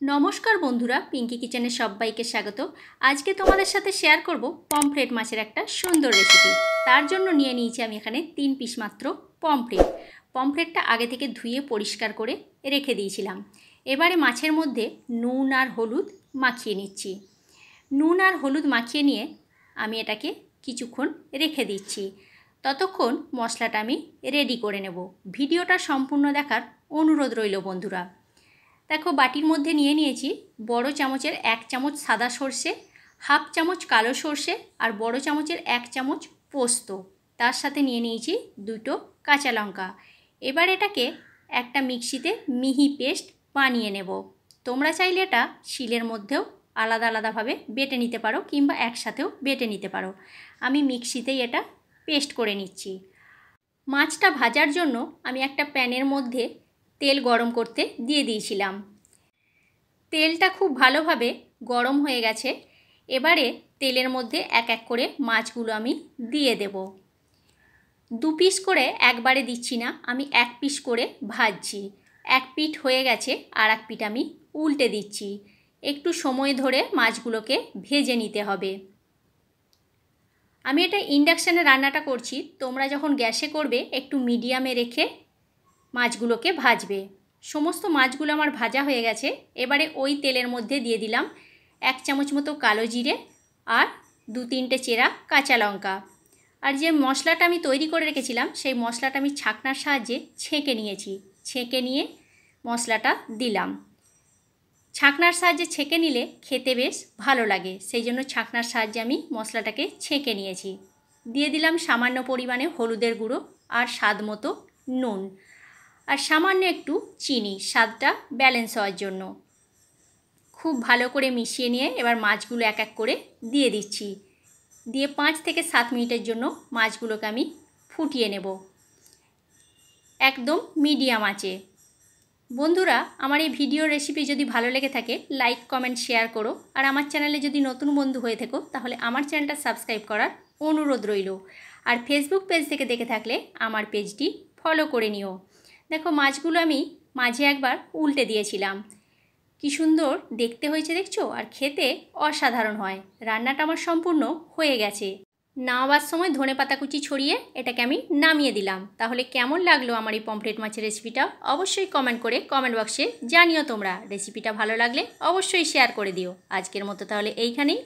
নমস্কার বন্ধুরা, পিঙ্কি কিচেনে সবাইকে স্বাগত। আজকে তোমাদের সাথে শেয়ার করব পমফ্রেট মাছের একটা সুন্দর রেসিপি। তার জন্য নিয়ে নিয়েছি আমি এখানে 3 পিস মাত্র পমফ্রেট। পমফ্রেটটা আগে থেকে ধুয়ে পরিষ্কার করে রেখে দিয়েছিলাম। এবারে মাছের মধ্যে নুন আর হলুদ মাখিয়ে নিচ্ছি। নুন আর হলুদ মাখিয়ে নিয়ে আমি এটাকে কিছুক্ষণ রেখে দিচ্ছি। ততক্ষণ মশলাটা আমি রেডি করে নেব। ভিডিওটা সম্পূর্ণ দেখার অনুরোধ রইল বন্ধুরা। দেখো, বাটির মধ্যে নিয়ে নিয়েছি বড় চামচের 1 চামচ সাদা সর্ষে, হাফ চামচ কালো সর্ষে আর বড় চামচের 1 চামচ পোস্ত। তার সাথে নিয়ে নিয়েছি 2টো কাঁচা লঙ্কা। এবার এটাকে একটা মিক্সিতে মিহি পেস্ট বানিয়ে নেব। তোমরা চাইলে এটা শিলের মধ্যেও আলাদা আলাদাভাবে বেটে নিতে পারো কিংবা একসাথেও বেটে নিতে পারো। আমি মিক্সিতেই এটা পেস্ট করে নিচ্ছি। মাছটা ভাজার জন্য আমি একটা প্যানের মধ্যে তেল গরম করতে দিয়ে দিয়েছিলাম। তেলটা খুব ভালোভাবে গরম হয়ে গেছে। এবারে তেলের মধ্যে এক এক করে মাছগুলো আমি দিয়ে দেব। 2 পিস করে একবারে দিচ্ছি না, আমি 1 পিস করে ভাজছি। 1 পিঠ হয়ে গেছে, আর 1 পিঠ আমি উল্টে দিচ্ছি। একটু সময় ধরে মাছগুলোকে ভেজে নিতে হবে। আমি এটা ইন্ডাকশানে রান্নাটা করছি। তোমরা যখন গ্যাসে করবে একটু মিডিয়ামে রেখে মাছগুলোকে ভাজবে। সমস্ত মাছগুলো আমার ভাজা হয়ে গেছে। এবারে ওই তেলের মধ্যে দিয়ে দিলাম 1 চামচ মতো কালো জিরে আর 2-3টে চেরা কাঁচা লঙ্কা। আর যে মশলাটা আমি তৈরি করে রেখেছিলাম সেই মশলাটা আমি ছাঁকনার সাহায্যে ছেঁকে নিয়েছি। ছেঁকে নিয়ে মশলাটা দিলাম। ছাঁকনার সাহায্যে ছেঁকে নিলে খেতে বেশ ভালো লাগে, সেই জন্য ছাঁকনার সাহায্যে আমি মশলাটাকে ছেঁকে নিয়েছি। দিয়ে দিলাম সামান্য পরিমাণে হলুদের গুঁড়ো আর স্বাদ মতো নুন আর সামান্য একটু চিনি, স্বাদটা ব্যালেন্স হওয়ার জন্য। খুব ভালো করে মিশিয়ে নিয়ে এবার মাছগুলো এক এক করে দিয়ে দিচ্ছি। দিয়ে 5 থেকে 7 মিনিটের জন্য মাছগুলোকে আমি ফুটিয়ে নেব একদম মিডিয়াম আঁচে। বন্ধুরা, আমার এই ভিডিও রেসিপি যদি ভালো লেগে থাকে লাইক, কমেন্ট, শেয়ার করো। আর আমার চ্যানেলে যদি নতুন বন্ধু হয়ে থাকো তাহলে আমার চ্যানেলটা সাবস্ক্রাইব করার অনুরোধ রইল। আর ফেসবুক পেজ থেকে দেখে থাকলে আমার পেজটি ফলো করে নিও। দেখো, মাছগুলো আমি মাঝে একবার উল্টে দিয়েছিলাম। কি সুন্দর দেখতে হয়েছে দেখছো, আর খেতে অসাধারণ হয়। রান্নাটা আমার সম্পূর্ণ হয়ে গেছে। নামাবার সময় ধনেপাতা কুচি ছড়িয়ে এটাকে আমি নামিয়ে দিলাম। তাহলে কেমন লাগলো আমার এই পমফ্রেট মাছের রেসিপিটা অবশ্যই কমেন্ট করে কমেন্ট বক্সে জানিও তোমরা। রেসিপিটা ভালো লাগলে অবশ্যই শেয়ার করে দিও। আজকের মতো তাহলে এইখানেই